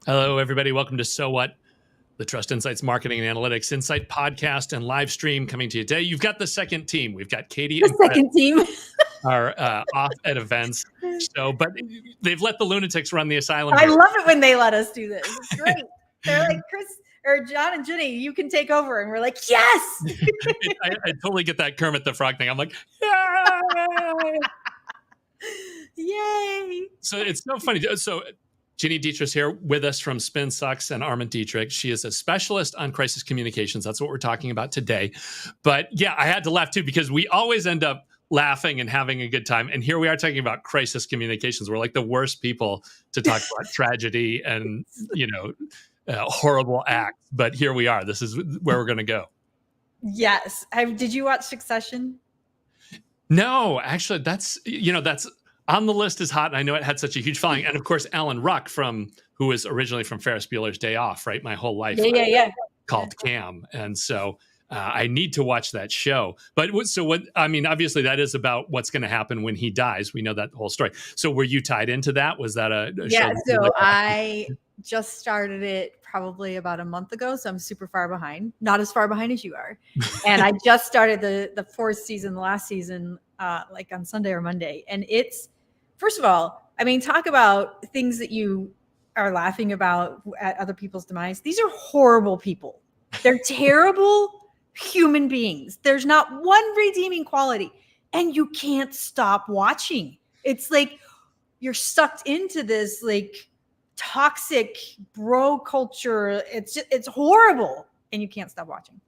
Hello, everybody. Welcome to So What, the Trust Insights Marketing and Analytics Insight podcast and live stream coming to you today. You've got the second team. We've got Katie and Chris, second team. our off at events show, but they've let the lunatics run the asylum. I love it when they let us do this. It's great. They're like, Chris or John and Ginny, you can take over. And we're like, yes. I totally get that Kermit the Frog thing. I'm like, yay! Yay. So it's so funny. So Gini Dietrich here with us from Spin Sucks and Armand Dietrich. She is a specialist on crisis communications. That's what we're talking about today. But yeah, I had to laugh too, because we always end up laughing and having a good time. And here we are talking about crisis communications. We're like the worst people to talk about tragedy and, horrible acts. But here we are. This is where we're going to go. Yes. Did you watch Succession? No, actually, that's on the list is hot. And I know it had such a huge following. And of course, Alan Ruck who was originally from Ferris Bueller's Day Off, right? My whole life. Yeah. Called Cam. And so I need to watch that show. But obviously that is about what's going to happen when he dies. We know that whole story. So were you tied into that? Was that a show? So I just started it probably about a month ago. So I'm super far behind, not as far behind as you are. And I just started the fourth season, the last season, like on Sunday or Monday. And it's, first of all, talk about things that you are laughing about at other people's demise. These are horrible people. They're terrible human beings. There's not one redeeming quality, and you can't stop watching. It's like you're sucked into this like toxic bro culture. It's horrible, and you can't stop watching.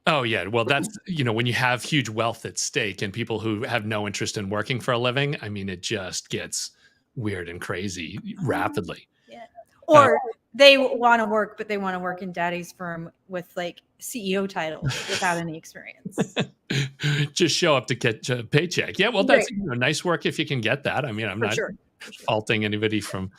Oh yeah. Well, that's, when you have huge wealth at stake and people who have no interest in working for a living, it just gets weird and crazy rapidly. Yeah. Or they want to work, but they want to work in daddy's firm with like CEO titles without any experience. Just show up to get a paycheck. Yeah. Well, that's nice work if you can get that. I'm not faulting anybody from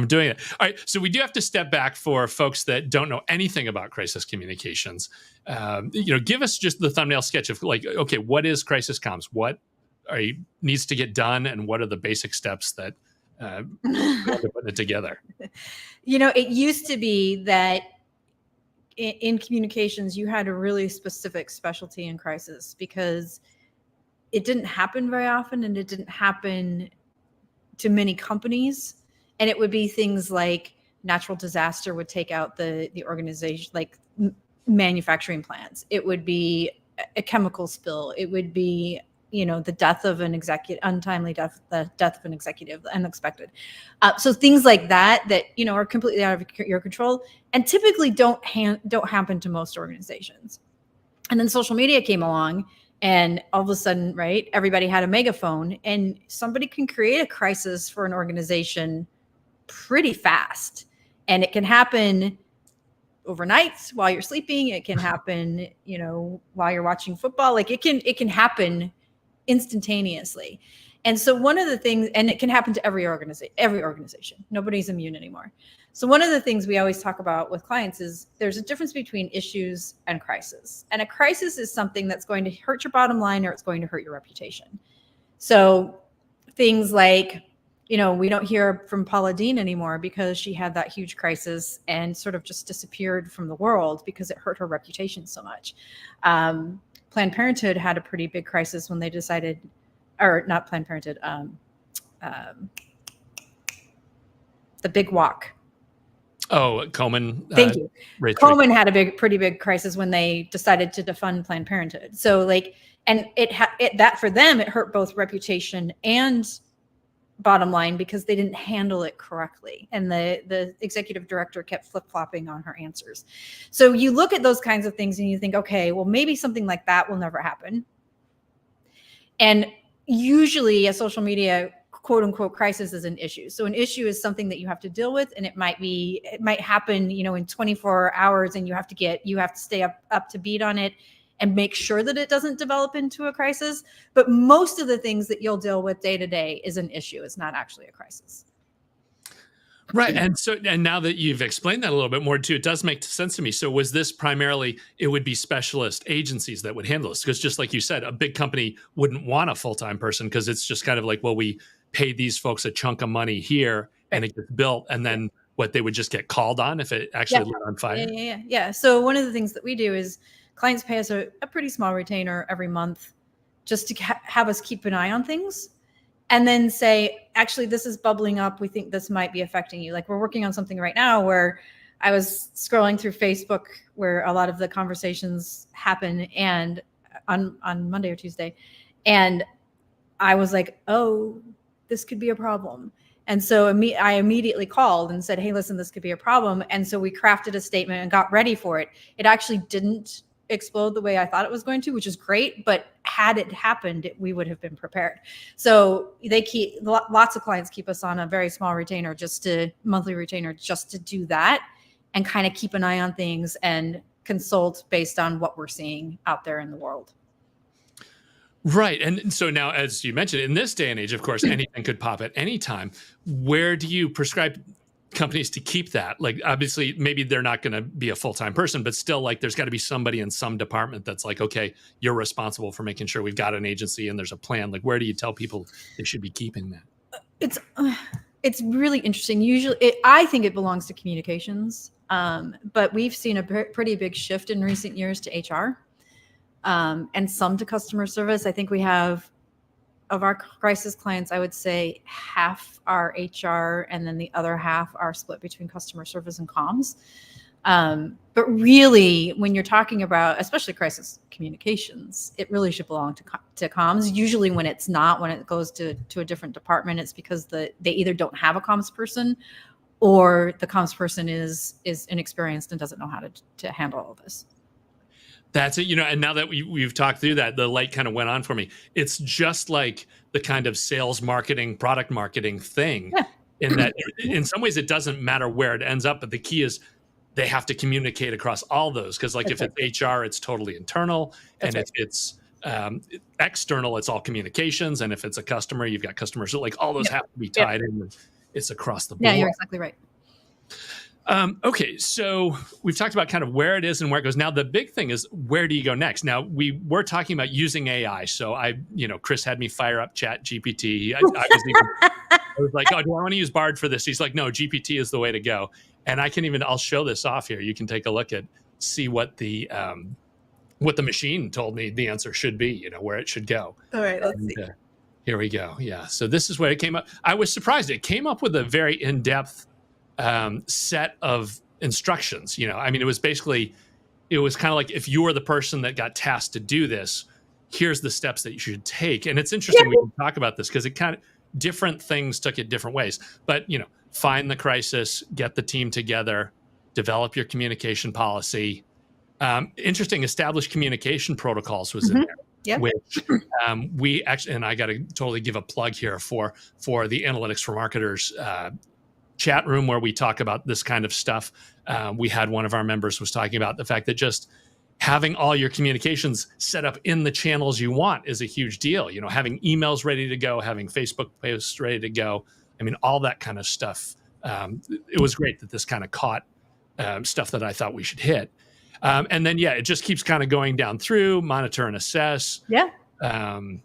doing it. All right. So we do have to step back for folks that don't know anything about crisis communications. Give us just the thumbnail sketch of like, okay, what is crisis comms? What needs to get done? And what are the basic steps that put it together? It used to be that in communications, you had a really specific specialty in crisis because it didn't happen very often and it didn't happen to many companies. And it would be things like natural disaster would take out the organization, like manufacturing plants. It would be a chemical spill. It would be the death of an executive, untimely death, the death of an executive, unexpected. So things like that are completely out of your control and typically don't happen to most organizations. And then social media came along and all of a sudden, right, everybody had a megaphone and somebody can create a crisis for an organization pretty fast. And it can happen overnight while you're sleeping. It can happen, while you're watching football. Like it can happen instantaneously. And so one of the things, and it can happen to every organization, nobody's immune anymore. So one of the things we always talk about with clients is there's a difference between issues and crisis. And a crisis is something that's going to hurt your bottom line or it's going to hurt your reputation. So things like, we don't hear from Paula Deen anymore because she had that huge crisis and sort of just disappeared from the world because it hurt her reputation so much. Planned Parenthood had a pretty big crisis when they decided, or not Planned Parenthood, the Big Walk. Oh, Komen. Thank you. Komen had a pretty big crisis when they decided to defund Planned Parenthood. So and that for them, it hurt both reputation and bottom line because they didn't handle it correctly. And the executive director kept flip-flopping on her answers. So you look at those kinds of things and you think, okay, well, maybe something like that will never happen. And usually a social media quote unquote crisis is an issue. So an issue is something that you have to deal with. And it might happen, in 24 hours and you have to stay up to beat on it and make sure that it doesn't develop into a crisis. But most of the things that you'll deal with day to day is an issue. It's not actually a crisis. Right. And now that you've explained that a little bit more too, it does make sense to me. So was this primarily, it would be specialist agencies that would handle this? Because just like you said, a big company wouldn't want a full-time person because it's just kind of like, well, we pay these folks a chunk of money here and it gets built. And then what they would just get called on if it actually lit on fire? Yeah. So one of the things that we do is clients pay us a pretty small retainer every month just to have us keep an eye on things, and then say, actually, this is bubbling up. We think this might be affecting you. Like, we're working on something right now where I was scrolling through Facebook where a lot of the conversations happen, and on Monday or Tuesday, and I was like, oh, this could be a problem. And so I immediately called and said, hey, listen, this could be a problem. And so we crafted a statement and got ready for it. It actually didn't explode the way I thought it was going to, which is great. But had it happened, we would have been prepared. So lots of clients keep us on a very small retainer, monthly retainer, just to do that and kind of keep an eye on things and consult based on what we're seeing out there in the world. Right. And so now, as you mentioned, in this day and age, of course, anything could pop at any time. Where do you prescribe companies to keep that? Like, obviously, maybe they're not going to be a full-time person, but still, like, there's got to be somebody in some department that's like, okay, you're responsible for making sure we've got an agency and there's a plan. Like, where do you tell people they should be keeping that? It's really interesting. Usually, I think it belongs to communications, but we've seen a pretty big shift in recent years to HR. And some to customer service. I think we have, of our crisis clients, I would say half are HR, and then the other half are split between customer service and comms. But really, when you're talking about, especially crisis communications, it really should belong to comms. Usually when it's not, when it goes to a different department, it's because they either don't have a comms person, or the comms person is inexperienced and doesn't know how to handle all of this. That's it, and now that we've talked through that, the light kind of went on for me. It's just like the kind of sales marketing, product marketing thing, in that in some ways it doesn't matter where it ends up, but the key is they have to communicate across all those. Because like, if it's HR, it's totally internal, and if it's external, it's all communications, and if it's a customer, you've got customers. So like, all those have to be tied in. It's across the board. Yeah, you're exactly right. Okay, so we've talked about kind of where it is and where it goes. Now, the big thing is, where do you go next? Now, we were talking about using AI. So Chris had me fire up Chat GPT. I was like, oh, do I want to use Bard for this? He's like, no, GPT is the way to go. And I'll show this off here. You can take a look see what the machine told me the answer should be, where it should go. All right, let's see. Here we go. Yeah. So this is where it came up. I was surprised. It came up with a very in-depth set of instructions. It was kind of like, if you were the person that got tasked to do this, here's the steps that you should take. And it's interesting, we can talk about this because it kind of, different things took it different ways. But find the crisis, get the team together, develop your communication policy. Interesting, establish communication protocols was in there. Yeah. Which we actually, and I got to totally give a plug here for the Analytics for Marketers chat room, where we talk about this kind of stuff. We had one of our members was talking about the fact that just having all your communications set up in the channels you want is a huge deal. Having emails ready to go, having Facebook posts ready to go. All that kind of stuff. It was great that this kind of caught stuff that I thought we should hit. And then, it just keeps kind of going down through, monitor and assess. Yeah. And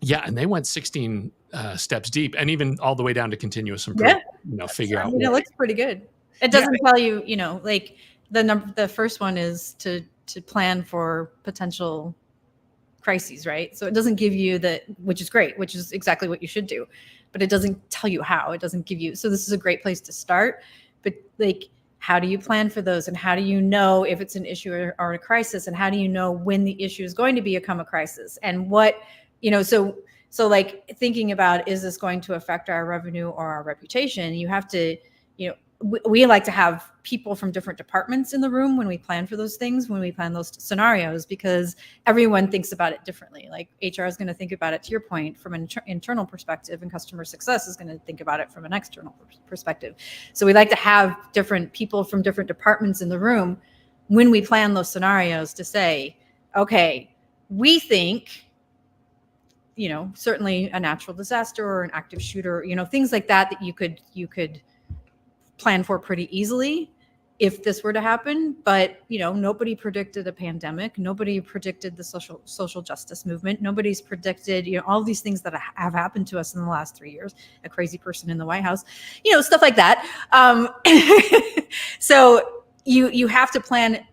they went 16 steps deep, and even all the way down to continuous improvement. Figure out. It looks pretty good. It doesn't tell you, like the first one is to plan for potential crises, right? So it doesn't give you which is great, which is exactly what you should do, but it doesn't tell you how. It doesn't give you. So this is a great place to start. But like, how do you plan for those, and how do you know if it's an issue or a crisis, and how do you know when the issue is going to become a crisis, and what, so like, thinking about, is this going to affect our revenue or our reputation? You have to, we like to have people from different departments in the room when we plan for those things, when we plan those scenarios, because everyone thinks about it differently. Like, HR is going to think about it, to your point, from an internal perspective, and customer success is going to think about it from an external perspective. So we like to have different people from different departments in the room when we plan those scenarios, to say, okay, we think, certainly a natural disaster or an active shooter, things like that you could plan for pretty easily. if this were to happen. But nobody predicted a pandemic. Nobody predicted the social justice movement. Nobody's predicted all these things that have happened to us in the last 3 years. A crazy person in the White House, stuff like that. So you have to plan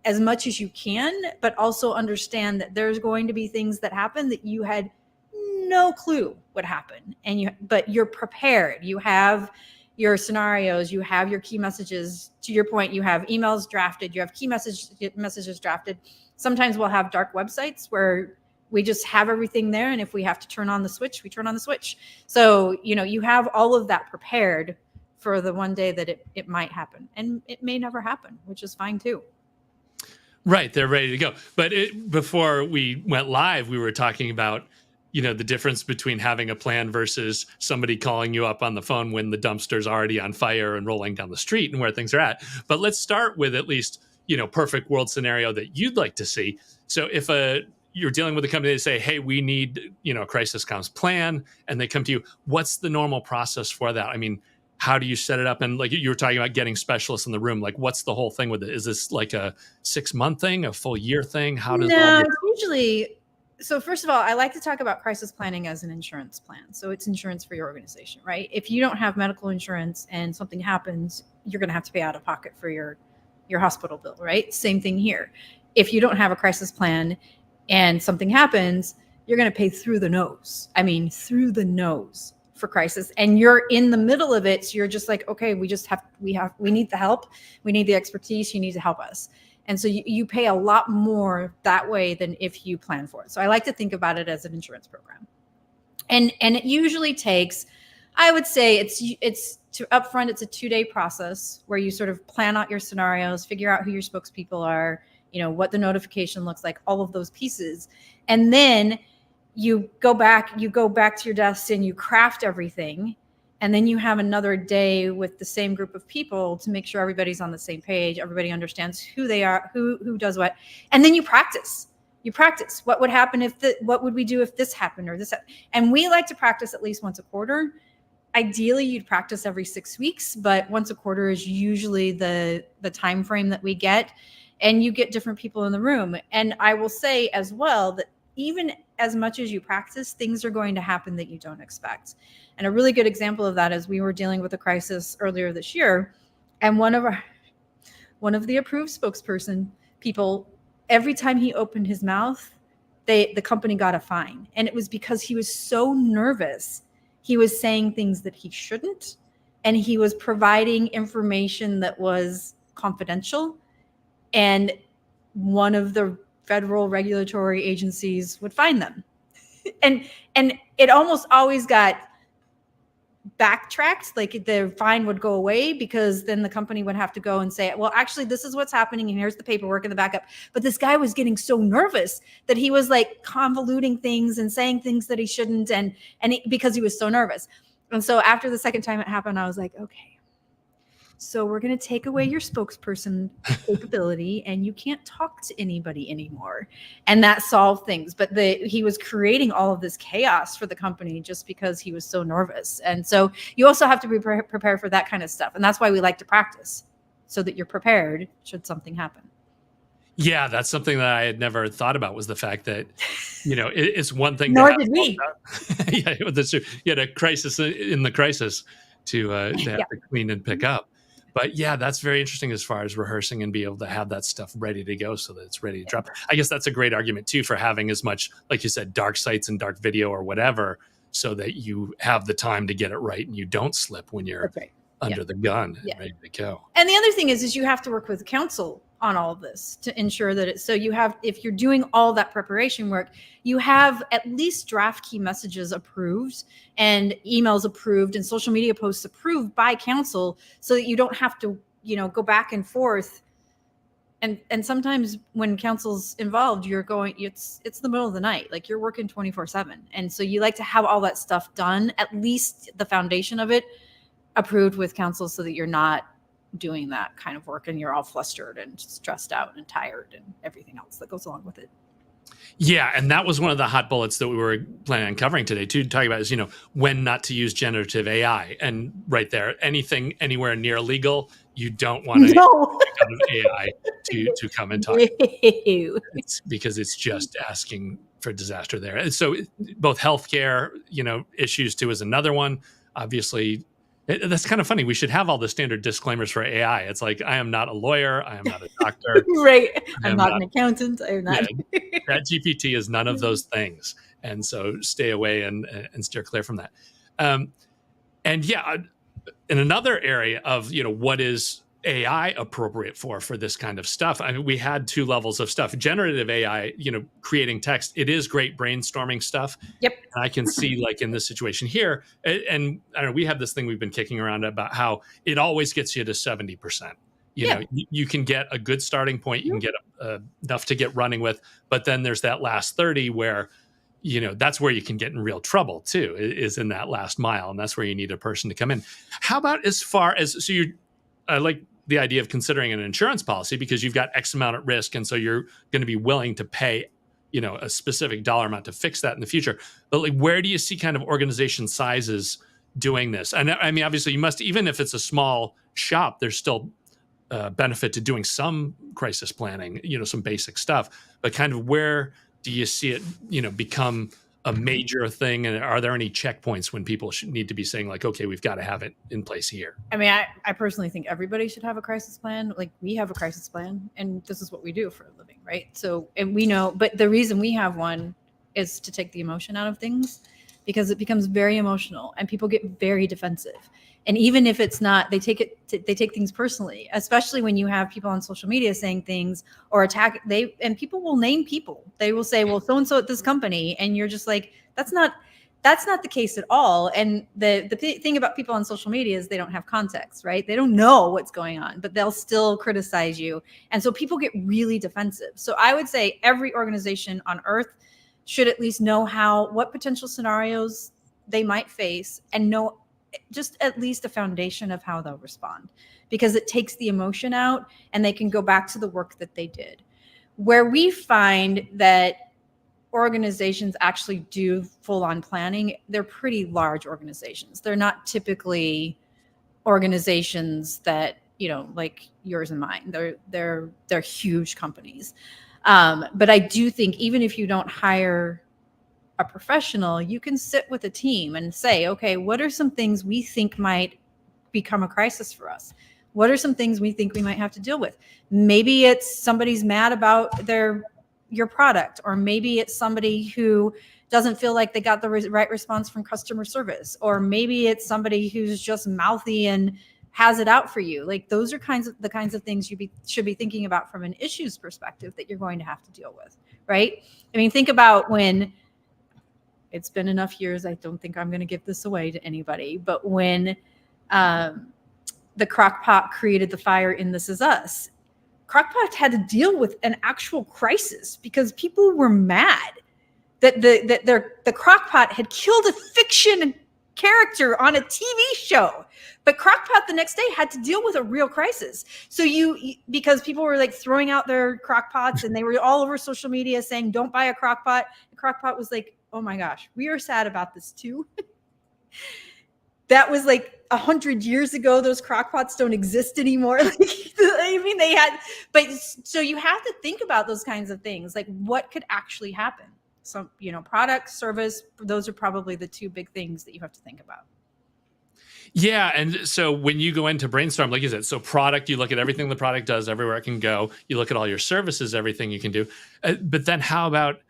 as much as you can, but also understand that there's going to be things that happen that you had no clue would happen, but you're prepared. You have your scenarios, you have your key messages. To your point, you have emails drafted, you have key messages drafted. Sometimes we'll have dark websites where we just have everything there, and if we have to turn on the switch, we turn on the switch. So you have all of that prepared for the one day that it might happen, and it may never happen, which is fine too. Right, they're ready to go. But before we went live, we were talking about the difference between having a plan versus somebody calling you up on the phone when the dumpster's already on fire and rolling down the street and where things are at. But let's start with at least, perfect world scenario that you'd like to see. So if you're dealing with a company, they say, hey, we need, a crisis comms plan, and they come to you, what's the normal process for that? I mean, how do you set it up? And like you were talking about getting specialists in the room, like what's the whole thing with it? Is this like a 6-month thing, a full year thing? How does it's usually... So first of all, I like to talk about crisis planning as an insurance plan. So it's insurance for your organization, right? If you don't have medical insurance and something happens, you're going to have to pay out of pocket for your hospital bill, right? Same thing here. If you don't have a crisis plan and something happens, you're going to pay through the nose. I mean, through the nose for crisis. And you're in the middle of it. So you're just like, okay, we need the help. We need the expertise. You need to help us. And so you pay a lot more that way than if you plan for it. So I like to think about it as an insurance program. And it usually takes, I would say it's upfront, it's a 2-day process where you sort of plan out your scenarios, figure out who your spokespeople are, what the notification looks like, all of those pieces. And then you go back to your desk and you craft everything. And then you have another day with the same group of people to make sure everybody's on the same page. Everybody understands who they are, who does what. And then you practice. What would happen what would we do if this happened or this happened? And we like to practice at least once a quarter. Ideally, you'd practice every 6 weeks, but once a quarter is usually the time frame that we get. And you get different people in the room. And I will say as well that even as much as you practice, things are going to happen that you don't expect. And a really good example of that is we were dealing with a crisis earlier this year, and one of the approved spokesperson people, every time he opened his mouth, the company got a fine. And it was because he was so nervous. He was saying things that he shouldn't, and he was providing information that was confidential. And one of the federal regulatory agencies would fine them. And it almost always got backtracked, like the fine would go away, because then the company would have to go and say, well, actually, this is what's happening, and here's the paperwork and the backup. But this guy was getting so nervous that he was like convoluting things and saying things that he shouldn't, because he was so nervous. And so after the second time it happened, I was like, okay, so we're going to take away your spokesperson capability, and you can't talk to anybody anymore. And that solved things. But he was creating all of this chaos for the company just because he was so nervous. And so you also have to be prepared for that kind of stuff. And that's why we like to practice, so that you're prepared should something happen. Yeah, that's something that I had never thought about, was the fact that, it's one thing. Nor did we. Yeah, that's true. You had a crisis in the crisis to have to clean and pick up. But yeah, that's very interesting as far as rehearsing and be able to have that stuff ready to go so that it's ready to drop. I guess that's a great argument too for having as much, like you said, dark sites and dark video or whatever, so that you have the time to get it right and you don't slip when you're under the gun and ready to go. And the other thing is you have to work with counsel on all of this to ensure that so you have, if you're doing all that preparation work, you have at least draft key messages approved and emails approved and social media posts approved by counsel, so that you don't have to, go back and forth. And sometimes when counsel's involved, it's the middle of the night, like you're working 24/7. And so you like to have all that stuff done, at least the foundation of it approved with counsel, so that you're not doing that kind of work and you're all flustered and stressed out and tired and everything else that goes along with it. Yeah, and that was one of the hot bullets that we were planning on covering today too, talking about is, when not to use generative AI. And right there, anything anywhere near legal, you don't want to No. kind of AI to come and talk. No. It's because it's just asking for disaster there. And so both healthcare, issues too is another one. Obviously, that's kind of funny. We should have all the standard disclaimers for AI. It's like, I am not a lawyer. I am not a doctor. Right. I I'm am not an accountant. I'm not. Yeah, that GPT is none of those things. And so stay away and steer clear from that. And yeah, in another area of, what is AI appropriate for this kind of stuff? I mean, we had two levels of stuff. Generative AI, creating text, it is great brainstorming stuff. Yep. And I can see, like, in this situation here, and I don't know, we have this thing we've been kicking around about how it always gets you to 70%. You can get a good starting point, you can get enough to get running with, but then there's that last 30 where, that's where you can get in real trouble too, is in that last mile. And that's where you need a person to come in. How about as far as, I like the idea of considering an insurance policy because you've got X amount at risk. And so you're going to be willing to pay, a specific dollar amount to fix that in the future. But like, where do you see kind of organization sizes doing this? And I mean, obviously you must, even if it's a small shop, there's still benefit to doing some crisis planning, some basic stuff, but kind of where do you see it, become a major thing? And are there any checkpoints when people should need to be saying like, okay, we've got to have it in place here? I mean, I personally think everybody should have a crisis plan. Like, we have a crisis plan and this is what we do for a living, right? So, and we know, but the reason we have one is to take the emotion out of things, because it becomes very emotional and people get very defensive. And even if it's not, they take things personally, especially when you have people on social media saying things or attack. And people will name people. They will say, well, so-and-so at this company. And you're just like, that's not the case at all. And the thing about people on social media is they don't have context, right? They don't know what's going on, but they'll still criticize you. And so people get really defensive. So I would say every organization on earth should at least know what potential scenarios they might face and know just at least a foundation of how they'll respond, because it takes the emotion out and they can go back to the work that they did. Where we find that organizations actually do full-on planning, they're pretty large organizations. They're not typically organizations that, like yours and mine. They're huge companies. But I do think even if you don't hire a professional, you can sit with a team and say, okay, what are some things we think might become a crisis for us? What are some things we think we might have to deal with? Maybe it's somebody's mad about your product, or maybe it's somebody who doesn't feel like they got the right response from customer service, or maybe it's somebody who's just mouthy and has it out for you. Like, those are the kinds of things you should be thinking about from an issues perspective that you're going to have to deal with, right? I mean, think about when it's been enough years. I don't think I'm going to give this away to anybody, but when the Crock-Pot created the fire in This Is Us, Crock-Pot had to deal with an actual crisis because people were mad that the Crock-Pot had killed a fiction character on a TV show. But Crock-Pot the next day had to deal with a real crisis. So because people were like throwing out their Crock-Pots and they were all over social media saying, don't buy a Crock-Pot. And Crock-Pot was like, oh my gosh, we are sad about this too. That was like 100 years ago. Those Crock-Pots don't exist anymore. I mean, so you have to think about those kinds of things. Like, what could actually happen? So, product, service, those are probably the two big things that you have to think about. Yeah. And so when you go into brainstorm, like you said, so product, you look at everything the product does, everywhere it can go. You look at all your services, everything you can do. But then how about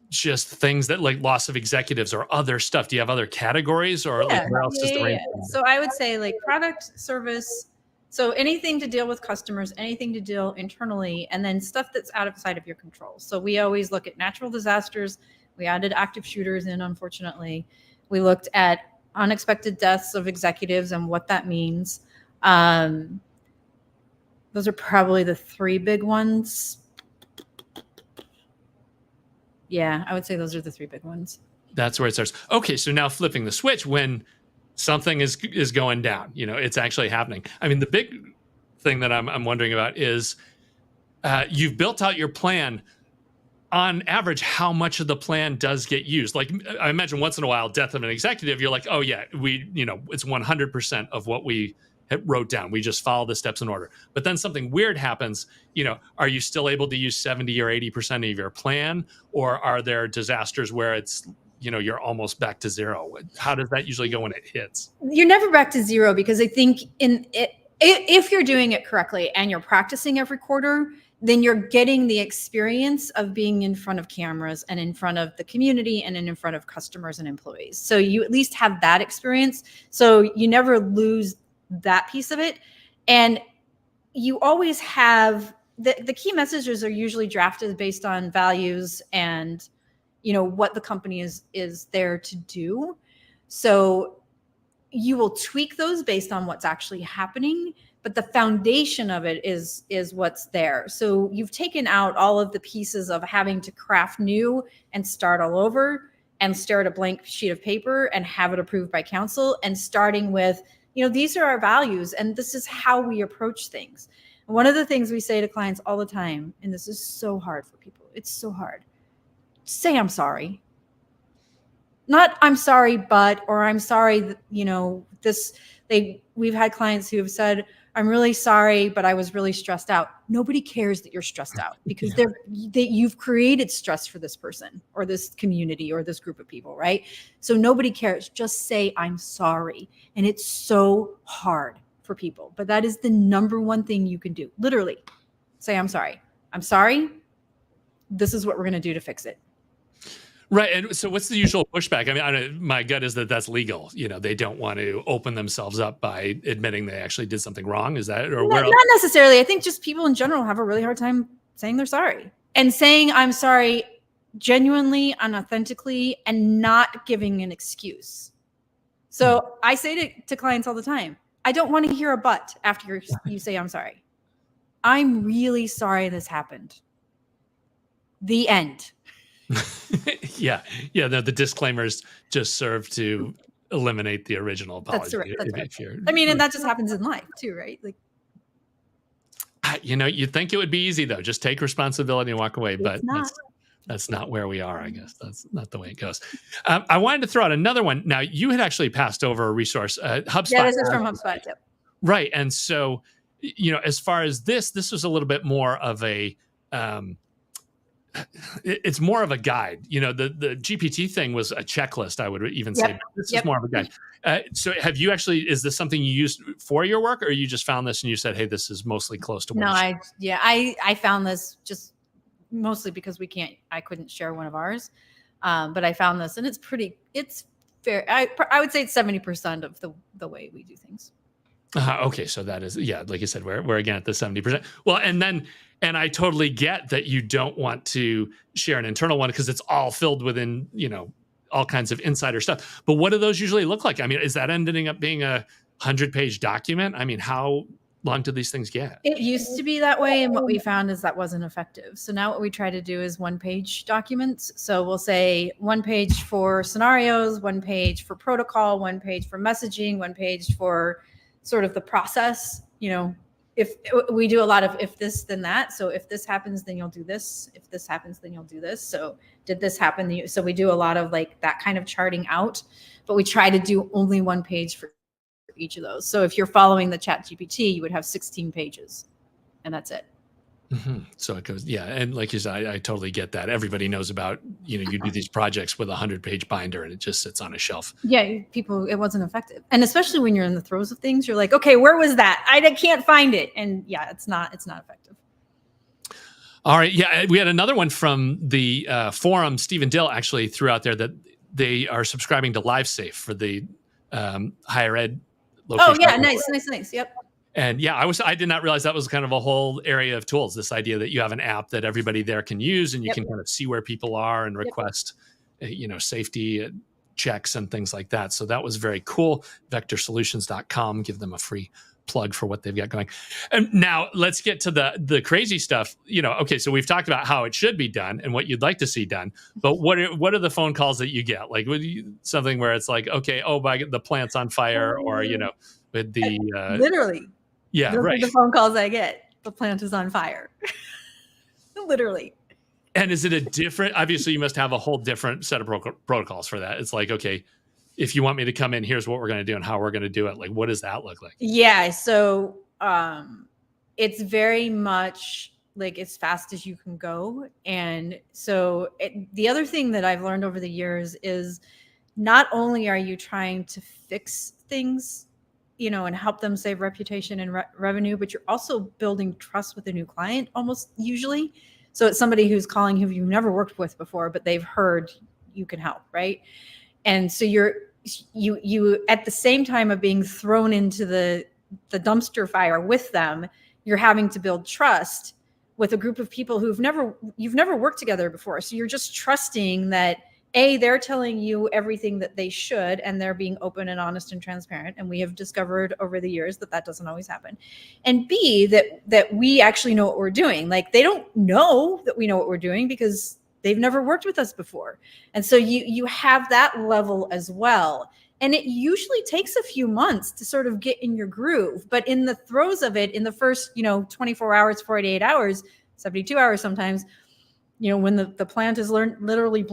just things that, like, loss of executives or other stuff? Do you have other categories, or like where else does the brainstorm? So I would say like product, service. So anything to deal with customers, anything to deal internally, and then stuff that's outside of your control. So we always look at natural disasters. We added active shooters in, unfortunately. We looked at unexpected deaths of executives and what that means. Those are probably the three big ones. Yeah, I would say those are the three big ones. That's where it starts. Okay, so now flipping the switch when something is going down, it's actually happening. I mean, the big thing that I'm wondering about is you've built out your plan. On average, how much of the plan does get used? Like, I imagine once in a while, death of an executive, you're like, oh yeah, it's 100% of what we wrote down. We just follow the steps in order. But then something weird happens. Are you still able to use 70 or 80% of your plan, or are there disasters where it's you're almost back to zero? How does that usually go when it hits? You're never back to zero, because I think if you're doing it correctly and you're practicing every quarter, then you're getting the experience of being in front of cameras and in front of the community and in front of customers and employees. So you at least have that experience. So you never lose that piece of it. And you always have the key messages are usually drafted based on values and what the company is there to do. So you will tweak those based on what's actually happening, but the foundation of it is what's there. So you've taken out all of the pieces of having to craft new and start all over and stare at a blank sheet of paper and have it approved by council, and starting with, these are our values and this is how we approach things. And one of the things we say to clients all the time, and this is so hard for people, it's so hard, say I'm sorry. Not I'm sorry, but, or I'm sorry, we've had clients who have said, I'm really sorry, but I was really stressed out. Nobody cares that you're stressed out, because you've created stress for this person or this community or this group of people, right? So nobody cares. Just say I'm sorry. And it's so hard for people, but that is the number one thing you can do. Literally say, I'm sorry. I'm sorry. This is what we're going to do to fix it. Right. And so what's the usual pushback? I mean, my gut is that that's legal. They don't want to open themselves up by admitting they actually did something wrong. Is that, or not necessarily. I think just people in general have a really hard time saying they're sorry, and saying I'm sorry genuinely and authentically, and not giving an excuse. So I say to clients all the time, I don't want to hear a but after you say I'm sorry. I'm really sorry this happened. The end. Yeah. The disclaimers just serve to eliminate the original apology. That's right. I mean, and that just happens in life too, right? Like, you'd think it would be easy though. Just take responsibility and walk away. But that's not where we are, I guess. That's not the way it goes. I wanted to throw out another one. Now, you had actually passed over a resource, HubSpot. Yeah, this is from HubSpot. Yep. Right. And so, as far as this was a little bit more of a, it's more of a guide. The GPT thing was a checklist, I would even say. This is more of a guide. So have you actually, is this something you used for your work, or you just found this and you said, hey, this is mostly close to what I found this just mostly because I couldn't share one of ours. But I found this, and it's fair. I would say it's 70% of the way we do things. Okay. So that is, like you said, we're again at the 70%. Well, and I totally get that you don't want to share an internal one because it's all filled within, all kinds of insider stuff. But what do those usually look like? I mean, is that ending up being a 100-page document? I mean, how long do these things get? It used to be that way. And what we found is that wasn't effective. So now what we try to do is 1-page documents. So we'll say 1 page for scenarios, 1 page for protocol, 1 page for messaging, 1 page for sort of the process. If we do a lot of if this, then that. So if this happens, then you'll do this. If this happens, then you'll do this. So did this happen? So we do a lot of like that kind of charting out, but we try to do only 1 page for each of those. So if you're following the Chat GPT, you would have 16 pages and that's it. Mm-hmm. So it goes, and like you said, I totally get that. Everybody knows about, you do these projects with a 100-page binder and it just sits on a shelf. Yeah, it wasn't effective. And especially when you're in the throes of things, you're like, okay, where was that? I can't find it. And it's not effective. All right. Yeah. We had another one from the forum. Stephen Dill actually threw out there that they are subscribing to LiveSafe for the higher ed location. Oh yeah. Nice. Yep. And I did not realize that was kind of a whole area of tools. This idea that you have an app that everybody there can use, and you can kind of see where people are and request, safety checks and things like that. So that was very cool. Vectorsolutions.com, give them a free plug for what they've got going. And now let's get to the crazy stuff. Okay, so we've talked about how it should be done and what you'd like to see done. But what are the phone calls that you get? Like something where it's like, okay, the plant's on fire, or with the literally. Yeah, those right. are the phone calls I get. The plant is on fire. Literally. And is it obviously you must have a whole different set of protocols for that. It's like, okay, if you want me to come in, here's what we're going to do and how we're going to do it. Like, what does that look like? Yeah. So it's very much like as fast as you can go. And so the other thing that I've learned over the years is not only are you trying to fix things, and help them save reputation and revenue, but you're also building trust with a new client almost usually. So it's somebody who's calling who you've never worked with before, but they've heard you can help, right? And so you at the same time of being thrown into the dumpster fire with them, you're having to build trust with a group of people you've never worked together before. So you're just trusting that they're telling you everything that they should, and they're being open and honest and transparent. And we have discovered over the years that doesn't always happen. And B, that we actually know what we're doing. Like, they don't know that we know what we're doing because they've never worked with us before. And so you have that level as well. And it usually takes a few months to sort of get in your groove. But in the throes of it, in the first, 24 hours, 48 hours, 72 hours sometimes, when the plant is literally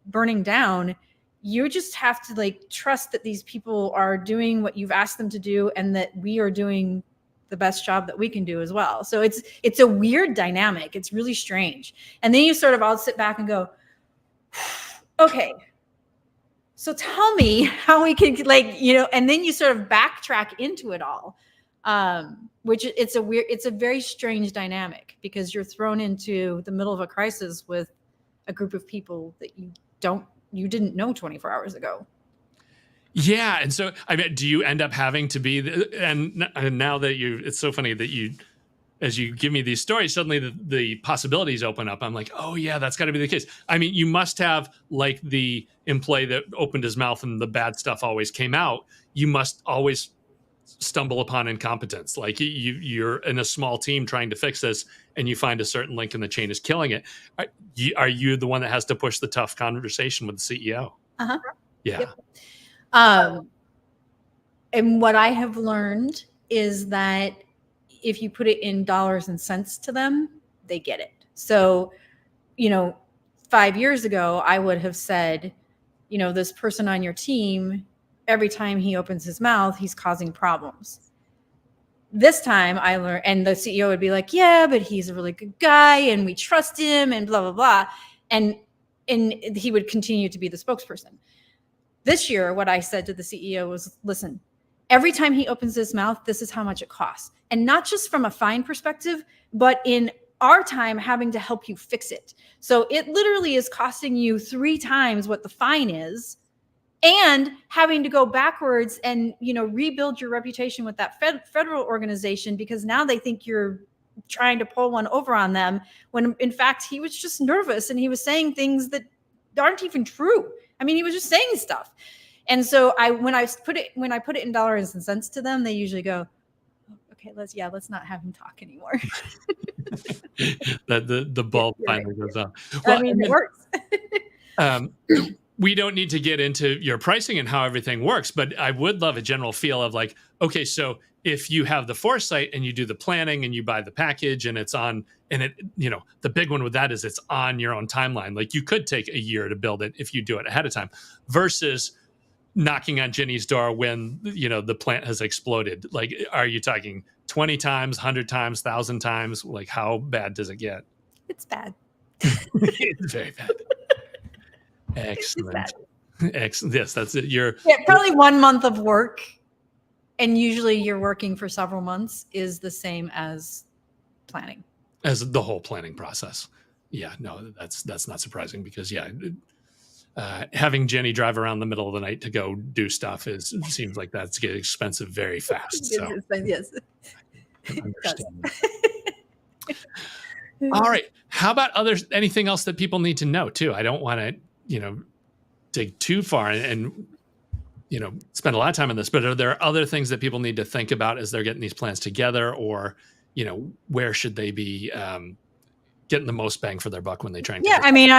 burning down, you just have to trust that these people are doing what you've asked them to do, and that we are doing the best job that we can do as well. So it's a weird dynamic. It's really strange. And then you sort of all sit back and go, okay, so tell me how we can and then you sort of backtrack into it all. Which it's a very strange dynamic, because you're thrown into the middle of a crisis with a group of people that you didn't know 24 hours ago. Yeah. And so, I mean, do you end up having to be, and now that it's so funny that as you give me these stories, suddenly the possibilities open up. I'm like, oh yeah, that's got to be the case. I mean, you must have, like the employee that opened his mouth and the bad stuff always came out. You must always stumble upon incompetence. Like, you're in a small team trying to fix this, and you find a certain link in the chain is killing it. Are you the one that has to push the tough conversation with the CEO? Uh-huh. Yeah. Yep. And what I have learned is that if you put it in dollars and cents to them, they get it. So, 5 years ago, I would have said, this person on your team, every time he opens his mouth, he's causing problems. This time I learned, and the CEO would be like, yeah, but he's a really good guy and we trust him and blah, blah, blah. And he would continue to be the spokesperson. This year, what I said to the CEO was, listen, every time he opens his mouth, this is how much it costs. And not just from a fine perspective, but in our time having to help you fix it. So it literally is costing you 3 times what the fine is, and having to go backwards and, rebuild your reputation with that federal organization, because now they think you're trying to pull one over on them, when in fact he was just nervous and he was saying things that aren't even true. I mean, he was just saying stuff. And so when I put it in dollars and cents to them, they usually go, okay, let's not have him talk anymore. the bulb finally goes off. Well, I mean, it works. We don't need to get into your pricing and how everything works, but I would love a general feel of like, okay, so if you have the foresight and you do the planning and you buy the package and it's on, and it, the big one with that is it's on your own timeline. Like, you could take a year to build it if you do it ahead of time, versus knocking on Ginny's door when, the plant has exploded. Like, are you talking 20 times, 100 times, 1,000 times? Like, how bad does it get? It's bad. It's very bad. Excellent. Excellent. Yes, that's it. Probably 1 month of work, and usually you're working for several months, is the same as planning. As the whole planning process. Yeah, no, that's not surprising, because having Jenny drive around the middle of the night to go do stuff seems like that's getting expensive very fast. So yes. All right. How about anything else that people need to know too? I don't want to, dig too far and spend a lot of time on this, but are there other things that people need to think about as they're getting these plans together, or, where should they be getting the most bang for their buck when they try and I mean,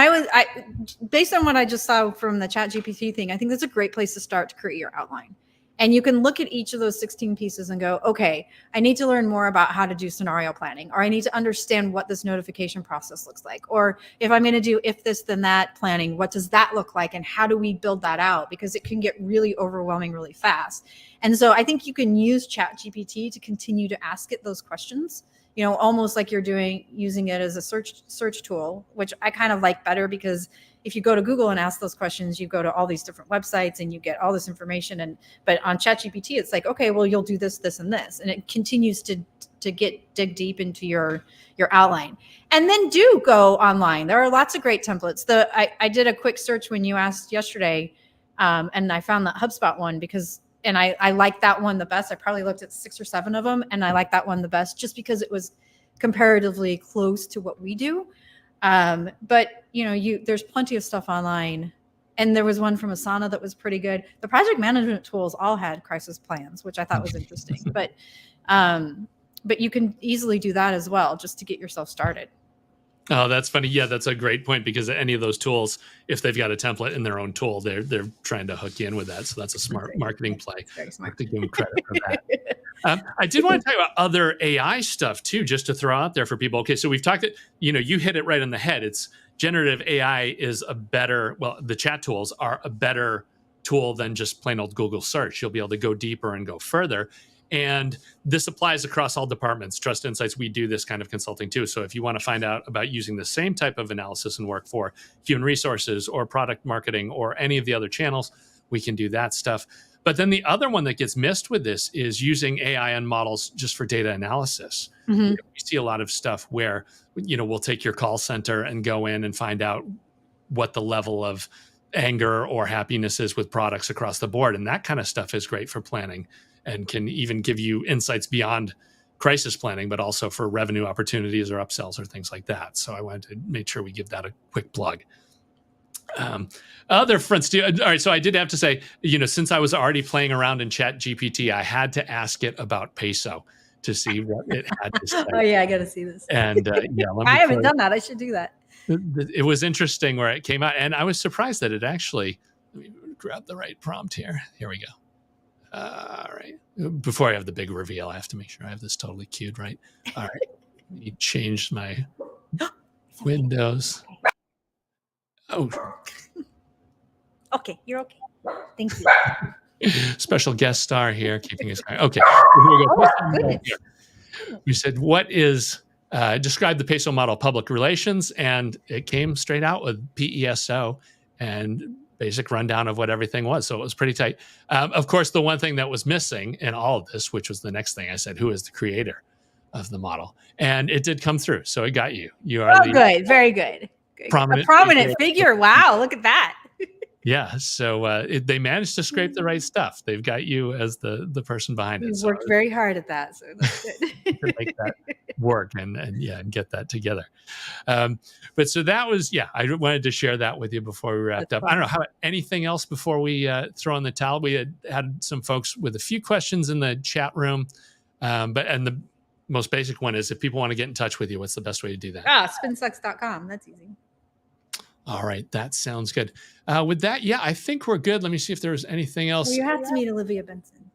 based on what I just saw from the ChatGPT thing, I think that's a great place to start to create your outline. And you can look at each of those 16 pieces and go, okay, I need to learn more about how to do scenario planning, or I need to understand what this notification process looks like. Or if I'm going to do if this, then that planning, what does that look like? And how do we build that out? Because it can get really overwhelming really fast. And so I think you can use ChatGPT to continue to ask it those questions, almost like you're using it as a search tool, which I kind of like better, because if you go to Google and ask those questions, you go to all these different websites and you get all this information. But on ChatGPT, it's like, okay, well, you'll do this, this, and this, and it continues to dig deep into your outline. And then do go online. There are lots of great templates. I did a quick search when you asked yesterday, and I found that HubSpot one and I like that one the best. I probably looked at 6 or 7 of them, and I like that one the best just because it was comparatively close to what we do. But there's plenty of stuff online, and there was one from Asana that was pretty good. The project management tools all had crisis plans, which I thought was interesting, but you can easily do that as well, just to get yourself started. Oh, that's funny. Yeah, that's a great point, because any of those tools, if they've got a template in their own tool, they're trying to hook you in with that. So that's a smart marketing play. Very smart. I have to give them credit for that. I did want to talk about other AI stuff too, just to throw out there for people. Okay, so we've talked, you hit it right on the head. It's generative AI is the chat tools are a better tool than just plain old Google search. You'll be able to go deeper and go further. And this applies across all departments. Trust Insights, we do this kind of consulting too. So if you want to find out about using the same type of analysis and work for human resources or product marketing or any of the other channels, we can do that stuff. But then the other one that gets missed with this is using AI and models just for data analysis. Mm-hmm. We see a lot of stuff where, we'll take your call center and go in and find out what the level of anger or happiness is with products across the board. And that kind of stuff is great for planning and can even give you insights beyond crisis planning, but also for revenue opportunities or upsells or things like that. So I wanted to make sure we give that a quick plug. Other fronts too. All right. So I did have to say, since I was already playing around in ChatGPT, I had to ask it about peso to see what it had to say. Oh yeah, I got to see this. And I haven't done that. I should do that. It was interesting where it came out, and I was surprised that it actually. Let me grab the right prompt here. Here we go. All right. Before I have the big reveal, I have to make sure I have this totally queued right. All right. Let me change my windows. Oh. Okay, you're okay. Thank you. Special guest star here, keeping us going. Okay. Here we go. Oh, goodness. We said, what is, describe the peso model public relations, and it came straight out with PESO and basic rundown of what everything was. So it was pretty tight. Of course, the one thing that was missing in all of this, which was the next thing I said, who is the creator of the model? And it did come through. So it got you. You are good. Very good. A prominent figure. Wow. Look at that. Yeah. So they managed to scrape the right stuff. They've got you as the person behind it. You worked very hard at that. So that's good. To make that work and get that together. But so that was, I wanted to share that with you before we wrapped up. Fun. I don't know how anything else before we throw in the towel. We had some folks with a few questions in the chat room. And the most basic one is, if people want to get in touch with you, what's the best way to do that? Spinsucks.com. That's easy. All right. That sounds good. With that, I think we're good. Let me see if there's anything else. Well, you have to meet Olivia Benson.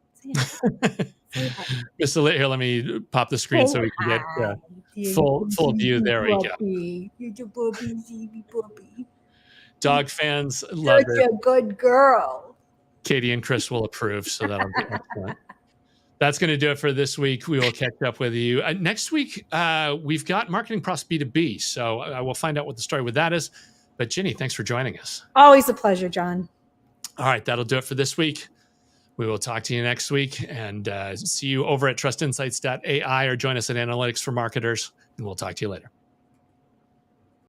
Just to here, let me pop the screen so we can get full view. There we go. Dog fans love it. Such a good girl. Katie and Chris will approve, so that'll be excellent. That's going to do it for this week. We will catch up with you next week. We've got Marketing Process B2B, so I will find out what the story with that is. But Ginny, thanks for joining us. Always a pleasure, John. All right, that'll do it for this week. We will talk to you next week, and see you over at trustinsights.ai or join us at Analytics for Marketers, and we'll talk to you later.